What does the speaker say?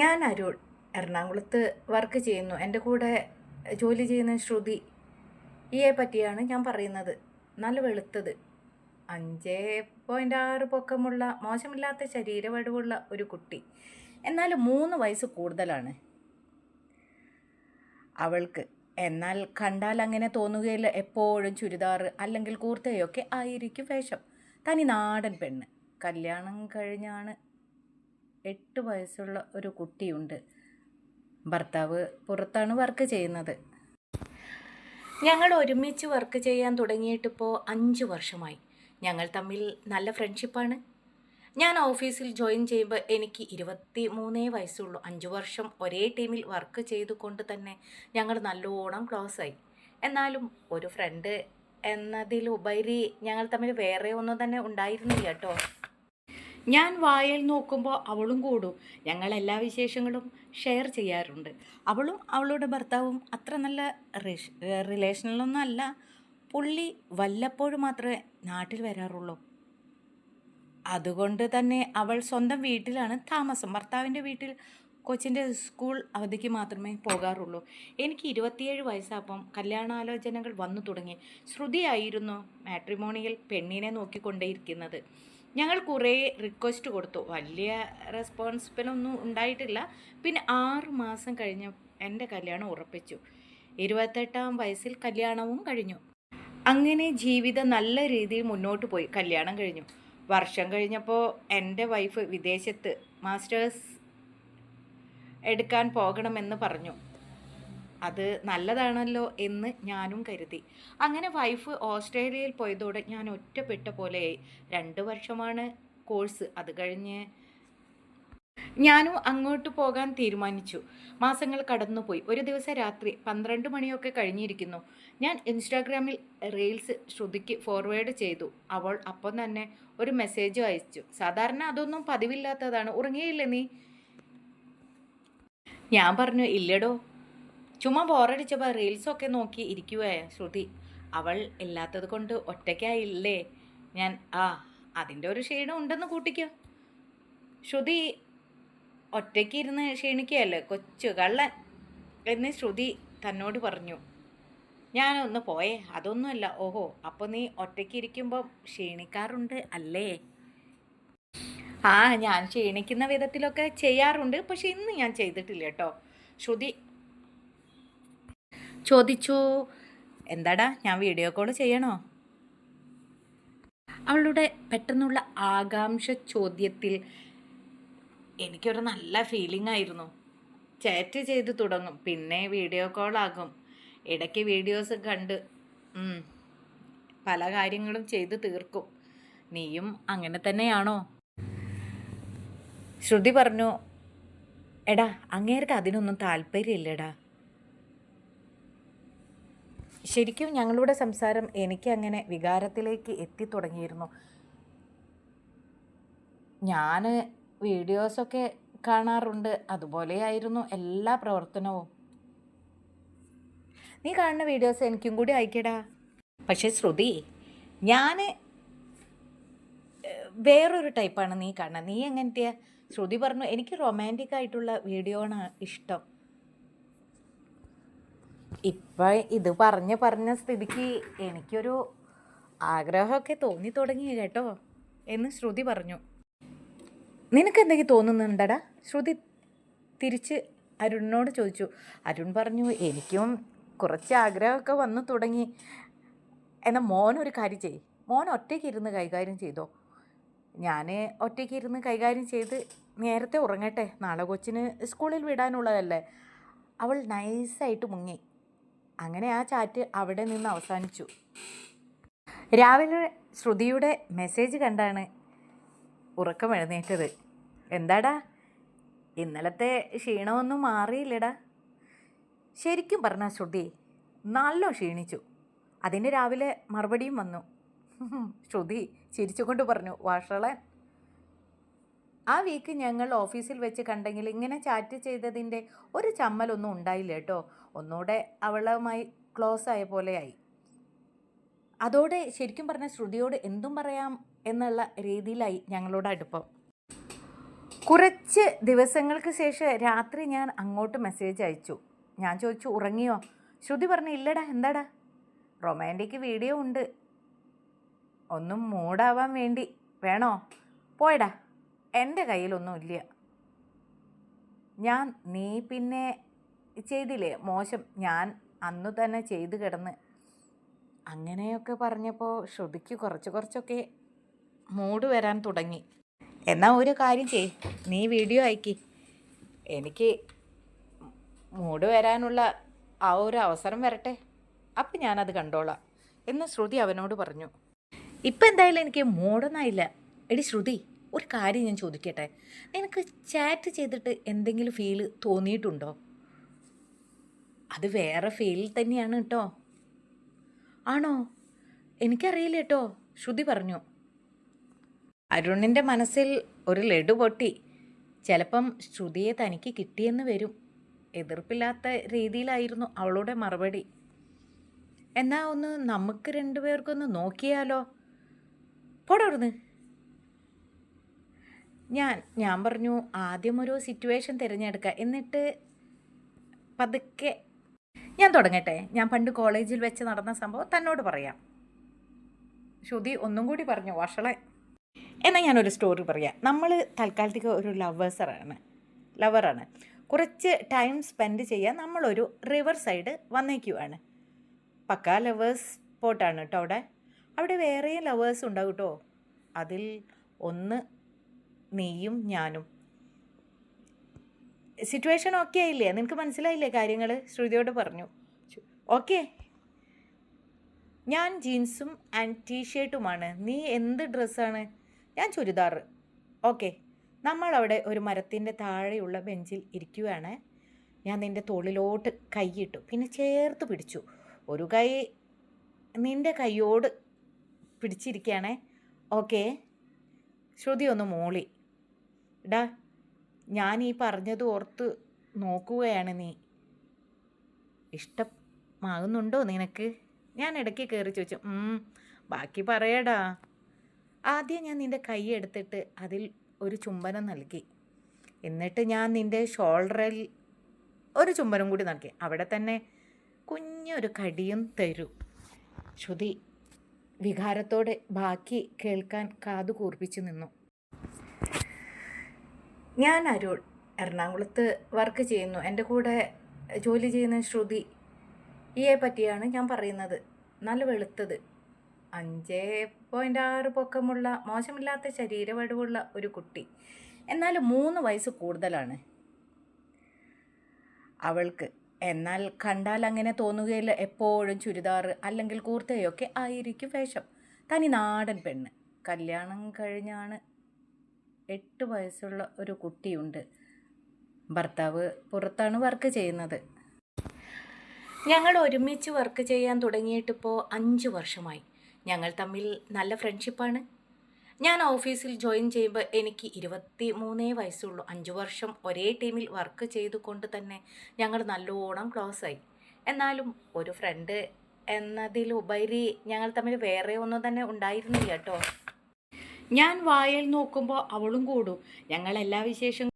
ഞാൻ അരുൺ എറണാകുളത്ത് വർക്ക് ചെയ്യുന്നു. എൻ്റെ കൂടെ ജോലി ചെയ്യുന്ന ശ്രുതി ഈയെ പറ്റിയാണ് ഞാൻ പറയുന്നത്. നല്ല വെളുത്തത്, 5.6 പൊക്കമുള്ള മോശമില്ലാത്ത ശരീരവടിവുള്ള ഒരു കുട്ടി. എന്നാൽ 3 വയസ്സ് കൂടുതലാണ് അവൾക്ക്. എന്നാൽ കണ്ടാൽ അങ്ങനെ തോന്നുകയില്ല. എപ്പോഴും ചുരിദാർ അല്ലെങ്കിൽ കൂർത്തയൊക്കെ ആയിരിക്കും വേഷം. തനി നാടൻ പെണ്ണ്. കല്യാണം കഴിഞ്ഞാണ്. 8 വയസ്സുള്ള ഒരു കുട്ടിയുണ്ട്. ഭർത്താവ് പുറത്താണ് വർക്ക് ചെയ്യുന്നത്. ഞങ്ങൾ ഒരുമിച്ച് വർക്ക് ചെയ്യാൻ തുടങ്ങിയിട്ടിപ്പോൾ 5 വർഷമായി. ഞങ്ങൾ തമ്മിൽ നല്ല ഫ്രണ്ട്ഷിപ്പാണ്. ഞാൻ ഓഫീസിൽ ജോയിൻ ചെയ്യുമ്പോൾ എനിക്ക് 23 വയസ്സുള്ളൂ. 5 വർഷം ഒരേ ടീമിൽ വർക്ക് ചെയ്തുകൊണ്ട് തന്നെ ഞങ്ങൾ നല്ലോണം ക്ലോസ് ആയി. എന്നാലും ഒരു ഫ്രണ്ട് എന്നതിലുപരി ഞങ്ങൾ തമ്മിൽ വേറെ ഒന്നും തന്നെ ഉണ്ടായിരുന്നില്ല കേട്ടോ. ഞാൻ വായിൽ നോക്കുമ്പോൾ അവളും കൂടും. ഞങ്ങൾ എല്ലാ വിശേഷങ്ങളും ഷെയർ ചെയ്യാറുണ്ട്. അവളും അവളുടെ ഭർത്താവും അത്ര നല്ല റിലേഷനിലൊന്നും അല്ല. പുള്ളി വല്ലപ്പോഴും മാത്രമേ നാട്ടിൽ വരാറുള്ളൂ. അതുകൊണ്ട് തന്നെ അവൾ സ്വന്തം വീട്ടിലാണ് താമസം. ഭർത്താവിൻ്റെ വീട്ടിൽ കൊച്ചിൻ്റെ സ്കൂൾ അവധിക്ക് മാത്രമേ പോകാറുള്ളൂ. എനിക്ക് 27 വയസ്സാകുമ്പം കല്യാണാലോചനകൾ വന്നു തുടങ്ങി. ശ്രുതിയായിരുന്നു മാട്രിമോണിയിൽ പെണ്ണിനെ നോക്കിക്കൊണ്ടേയിരിക്കുന്നത്. ഞങ്ങൾ കുറേ റിക്വസ്റ്റ് കൊടുത്തു. വലിയ റെസ്പോൺസിബിളൊന്നും ഉണ്ടായിട്ടില്ല. പിന്നെ 6 മാസം കഴിഞ്ഞ് എൻ്റെ കല്യാണം ഉറപ്പിച്ചു. 28-ാം വയസ്സിൽ കല്യാണവും കഴിഞ്ഞു. അങ്ങനെ ജീവിതം നല്ല രീതിയിൽ മുന്നോട്ട് പോയി. കല്യാണം കഴിഞ്ഞു. വർഷം കഴിഞ്ഞപ്പോൾ എൻ്റെ വൈഫ് വിദേശത്ത് മാസ്റ്റേഴ്സ് എടുക്കാൻ പോകണമെന്ന് പറഞ്ഞു. അത് നല്ലതാണല്ലോ എന്ന് ഞാനും കരുതി. അങ്ങനെ വൈഫ് ഓസ്ട്രേലിയയിൽ പോയതോടെ ഞാൻ ഒറ്റപ്പെട്ട പോലെയായി. 2 വർഷമാണ് കോഴ്സ്. അത് കഴിഞ്ഞ് ഞാനും അങ്ങോട്ട് പോകാൻ തീരുമാനിച്ചു. മാസങ്ങൾ കടന്നുപോയി. ഒരു ദിവസം രാത്രി 12 മണിയൊക്കെ കഴിഞ്ഞിരിക്കുന്നു. ഞാൻ ഇൻസ്റ്റാഗ്രാമിൽ റീൽസ് ശ്രുതിക്ക് ഫോർവേഡ് ചെയ്തു. അവൾ അപ്പം തന്നെ ഒരു മെസ്സേജ് അയച്ചു. സാധാരണ അതൊന്നും പതിവില്ലാത്തതാണ്. ഉറങ്ങിയില്ലേ നീ? ഞാൻ പറഞ്ഞു ഇല്ലടോ, ചുമ്മാ ബോറടിച്ചപ്പോൾ റീൽസൊക്കെ നോക്കി ഇരിക്കുവായ ശ്രുതി. അവൾ ഇല്ലാത്തത് കൊണ്ട് ഒറ്റയ്ക്കായില്ലേ ഞാൻ. അതിൻ്റെ ഒരു ക്ഷീണം ഉണ്ടെന്ന് കൂട്ടിക്കോ. ശ്രുതി ഒറ്റയ്ക്ക് ഇരുന്ന് ക്ഷീണിക്കുകയല്ലേ കൊച്ചു കള്ളൻ എന്ന് ശ്രുതി തന്നോട് പറഞ്ഞു. ഞാനൊന്ന് പോയേ. അതൊന്നുമല്ല. ഓഹോ, അപ്പോൾ നീ ഒറ്റയ്ക്ക് ഇരിക്കുമ്പം ക്ഷീണിക്കാറുണ്ട് അല്ലേ? ഞാൻ ക്ഷീണിക്കുന്ന വിധത്തിലൊക്കെ ചെയ്യാറുണ്ട്. പക്ഷെ ഇന്ന് ഞാൻ ചെയ്തിട്ടില്ല കേട്ടോ. ശ്രുതി ചോദിച്ചു, എന്താടാ ഞാൻ വീഡിയോ കോൾ ചെയ്യണോ? അവളുടെ പെട്ടെന്നുള്ള ആകാംക്ഷ ചോദ്യത്തിൽ എനിക്കൊരു നല്ല ഫീലിംഗ് ആയിരുന്നു. ചാറ്റ് ചെയ്ത് തുടങ്ങും, പിന്നെ വീഡിയോ കോൾ ആകും. ഇടയ്ക്ക് വീഡിയോസ് കണ്ട് പല കാര്യങ്ങളും ചെയ്ത് തീർക്കും. നീയും അങ്ങനെ തന്നെയാണോ? ശ്രുതി പറഞ്ഞു, എടാ അങ്ങേർക്ക് അതിനൊന്നും താല്പര്യമില്ലടാ. ശരിക്കും ഞങ്ങളുടെ സംസാരം എനിക്ക് അങ്ങനെ വികാരത്തിലേക്ക് എത്തിത്തുടങ്ങിയിരുന്നു. ഞാൻ വീഡിയോസൊക്കെ കാണാറുണ്ട്. അതുപോലെയായിരുന്നു എല്ലാ പ്രവർത്തനവും. നീ കാണുന്ന വീഡിയോസ് എനിക്കും കൂടി അയക്കടാ. പക്ഷേ ശ്രുതി, ഞാൻ വേറൊരു ടൈപ്പാണ് നീ കാണുന്നത്. നീ എങ്ങനത്തെയാ? ശ്രുതി പറഞ്ഞു, എനിക്ക് റൊമാൻറ്റിക് ആയിട്ടുള്ള വീഡിയോ ആണ് ഇഷ്ടം. ഇപ്പം ഇത് പറഞ്ഞ സ്ഥിതിക്ക് എനിക്കൊരു ആഗ്രഹമൊക്കെ തോന്നി തുടങ്ങി കേട്ടോ എന്ന് ശ്രുതി പറഞ്ഞു. നിനക്ക് എന്തെങ്കിലും തോന്നുന്നുണ്ടടാ? ശ്രുതി തിരിച്ച് അരുണിനോട് ചോദിച്ചു. അരുൺ പറഞ്ഞു, എനിക്കും കുറച്ച് ആഗ്രഹമൊക്കെ വന്നു തുടങ്ങി. എന്നാൽ മോനൊരു കാര്യം ചെയ്യും, മോൻ ഒറ്റയ്ക്ക് ഇരുന്ന് കൈകാര്യം ചെയ്തോ. ഞാൻ ഒറ്റയ്ക്ക് ഇരുന്ന് കൈകാര്യം ചെയ്ത് നേരത്തെ ഉറങ്ങട്ടെ. നാളെ കൊച്ചിന് സ്കൂളിൽ വിടാനുള്ളതല്ലേ. അവൾ നൈസായിട്ട് മുങ്ങി. അങ്ങനെ ആ ചാറ്റ് അവിടെ നിന്ന് അവസാനിച്ചു. രാവിലെ ശ്രുതിയുടെ മെസ്സേജ് കണ്ടാണ് ഉറക്കം എഴുന്നേറ്റത്. എന്താടാ, ഇന്നലത്തെ ക്ഷീണമൊന്നും മാറിയില്ലടാ? ശരിക്കും പറഞ്ഞ ശ്രുതി, നല്ല ക്ഷീണിച്ചു. അതിന് രാവിലെ മറുപടിയും വന്നു. ശ്രുതി ചിരിച്ചുകൊണ്ട് പറഞ്ഞു, വഷളൻ. ആ വീക്ക് ഞങ്ങൾ ഓഫീസിൽ വെച്ച് കണ്ടെങ്കിൽ ഇങ്ങനെ ചാറ്റ് ചെയ്തതിൻ്റെ ഒരു ചമ്മലൊന്നും ഉണ്ടായില്ല കേട്ടോ. ഒന്നുകൂടെ അവളുമായി ക്ലോസ് ആയ പോലെയായി. അതോടെ ശരിക്കും പറഞ്ഞ ശ്രുതിയോട് എന്തും പറയാം എന്നുള്ള രീതിയിലായി ഞങ്ങളുടെ അടുപ്പം. കുറച്ച് ദിവസങ്ങൾക്ക് ശേഷം രാത്രി ഞാൻ അങ്ങോട്ട് മെസ്സേജ് അയച്ചു. ഞാൻ ചോദിച്ചു, ഉറങ്ങിയോ? ശ്രുതി പറഞ്ഞു, ഇല്ലടാ. എന്താടാ? റൊമാൻറ്റിക് വീഡിയോ ഉണ്ട്, ഒന്നും മൂടാവാൻ വേണ്ടി വേണോ? പോയടാ, എൻ്റെ കയ്യിലൊന്നും ഇല്ല. നീ പിന്നെ ചെയ്തില്ലേ മോശം, ഞാൻ അന്നു തന്നെ ചെയ്തു കിടന്ന്. അങ്ങനെയൊക്കെ പറഞ്ഞപ്പോൾ ശ്രുതിക്ക് കുറച്ചൊക്കെ മൂഡ് വരാൻ തുടങ്ങി. എന്നാൽ ഒരു കാര്യം ചെയ്, നീ വീഡിയോ അയക്കി, എനിക്ക് മൂഡ് വരാനുള്ള ആ ഒരു അവസരം വരട്ടെ, അപ്പം ഞാനത് കണ്ടോളാം എന്ന് ശ്രുതി അവനോട് പറഞ്ഞു. ഇപ്പം എന്തായാലും എനിക്ക് മൂടൊന്നായില്ല. എടി ശ്രുതി, ഒരു കാര്യം ഞാൻ ചോദിക്കട്ടെ, നിനക്ക് ചാറ്റ് ചെയ്തിട്ട് എന്തെങ്കിലും ഫീൽ തോന്നിയിട്ടുണ്ടോ? അത് വേറെ ഫീൽ തന്നെയാണ് കേട്ടോ. ആണോ? എനിക്കറിയില്ല കേട്ടോ, ശ്രുതി പറഞ്ഞു. അരുണിൻ്റെ മനസ്സിൽ ഒരു ലഡു പൊട്ടി. ചിലപ്പം ശ്രുതിയെ തനിക്ക് കിട്ടിയെന്ന് വരും. എതിർപ്പില്ലാത്ത രീതിയിലായിരുന്നു അവളുടെ മറുപടി. എന്നാ ഒന്ന് നമുക്ക് രണ്ടുപേർക്കൊന്ന് നോക്കിയാലോ? പോടവിടുന്ന്. ഞാൻ പറഞ്ഞു, ആദ്യം ഒരു സിറ്റുവേഷൻ തിരഞ്ഞെടുക്കുക, എന്നിട്ട് പതുക്കെ ഞാൻ തുടങ്ങട്ടെ. ഞാൻ പണ്ട് കോളേജിൽ വെച്ച് നടന്ന സംഭവം തന്നോട് പറയാം. ശ്രുതി ഒന്നും കൂടി പറഞ്ഞു, വഷളെ. എന്നാൽ ഞാനൊരു സ്റ്റോറി പറയാം. നമ്മൾ തൽക്കാലത്തേക്ക് ഒരു ലവറാണ്. കുറച്ച് ടൈം സ്പെൻഡ് ചെയ്യാൻ നമ്മളൊരു റിവർ സൈഡ് വന്നേക്കുവാണ്. പക്കാ ലവേഴ്സ് സ്പോട്ടാണ് കേട്ടോ. അവിടെ വേറെയും ലവേഴ്സ് ഉണ്ടാവും കേട്ടോ. അതിൽ ഒന്ന് നീയും ഞാനും. സിറ്റുവേഷൻ ഓക്കെ ആയില്ലേ? നിനക്ക് മനസ്സിലായില്ലേ കാര്യങ്ങൾ? ശ്രുതിയോട് പറഞ്ഞു. ഓക്കെ. ഞാൻ ജീൻസും ആൻഡ് ടീഷർട്ടുമാണ്. നീ എന്ത് ഡ്രസ്സാണ്? ഞാൻ ചുരിദാർ. ഓക്കെ. നമ്മളവിടെ ഒരു മരത്തിൻ്റെ താഴെയുള്ള ബെഞ്ചിൽ ഇരിക്കുകയാണ്. ഞാൻ നിൻ്റെ തോളിലോട്ട് കൈയിട്ടു, പിന്നെ ചേർത്ത് പിടിച്ചു. ഒരു കൈ നിൻ്റെ കൈയോട് പിടിച്ചിരിക്കുകയാണേ. ഓക്കെ. ശ്രുതി ഒന്ന് മൂളി. ഡാ, ഞാൻ ഈ പറഞ്ഞത് ഓർത്ത് നോക്കുകയാണ്. നീ ഇഷ്ടമാകുന്നുണ്ടോ നിനക്ക്? ഞാൻ ഇടയ്ക്ക് കയറി ചോദിച്ചു. ബാക്കി പറയടാ. ആദ്യം ഞാൻ നിൻ്റെ കൈ എടുത്തിട്ട് അതിൽ ഒരു ചുംബനം നൽകി. എന്നിട്ട് ഞാൻ നിൻ്റെ ഷോൾഡറിൽ ഒരു ചുംബനം കൂടി നൽകി. അവിടെ തന്നെ കുഞ്ഞൊരു കടിയും തരൂ. ശ്രുതി വികാരത്തോടെ ബാക്കി കേൾക്കാൻ കാതു കൂർപ്പിച്ചു നിന്നു. ഞാൻ അരുൺ, എറണാകുളത്ത് വർക്ക് ചെയ്യുന്നു. എൻ്റെ കൂടെ ജോലി ചെയ്യുന്ന ശ്രുതി. ഈയെ പറ്റിയാണ് ഞാൻ പറയുന്നത്. നല്ല വെളുത്തത്, 5.6 പൊക്കമുള്ള, മോശമില്ലാത്ത ശരീരവടിവുള്ള ഒരു കുട്ടി. എന്നാൽ 3 വയസ്സ് കൂടുതലാണ് അവൾക്ക്. എന്നാൽ കണ്ടാൽ അങ്ങനെ തോന്നുകയില്ല. എപ്പോഴും ചുരിദാർ അല്ലെങ്കിൽ കൂർത്തയൊക്കെ ആയിരിക്കും വേഷം. തനി നാടൻ പെണ്ണ്. കല്യാണം കഴിഞ്ഞാണ്. 8 വയസ്സുള്ള ഒരു കുട്ടിയുണ്ട്. ഭർത്താവ് പുറത്താണ് വർക്ക് ചെയ്യുന്നത്. ഞങ്ങൾ ഒരുമിച്ച് വർക്ക് ചെയ്യാൻ തുടങ്ങിയിട്ടിപ്പോൾ 5 വർഷമായി. ഞങ്ങൾ തമ്മിൽ നല്ല ഫ്രണ്ട്ഷിപ്പാണ്. ഞാൻ ഓഫീസിൽ ജോയിൻ ചെയ്യുമ്പോൾ എനിക്ക് 23 വയസ്സുള്ളൂ. 5 വർഷം ഒരേ ടീമിൽ വർക്ക് ചെയ്തുകൊണ്ട് തന്നെ ഞങ്ങൾ നല്ലോണം ക്ലോസ് ആയി. എന്നാലും ഒരു ഫ്രണ്ട് എന്നതിലുപരി ഞങ്ങൾ തമ്മിൽ വേറെ ഒന്നും തന്നെ ഉണ്ടായിരുന്നില്ല കേട്ടോ. ഞാൻ വായിൽ നോക്കുമ്പോൾ അവളും കൂടും. ഞങ്ങൾ എല്ലാ വിശേഷങ്ങളും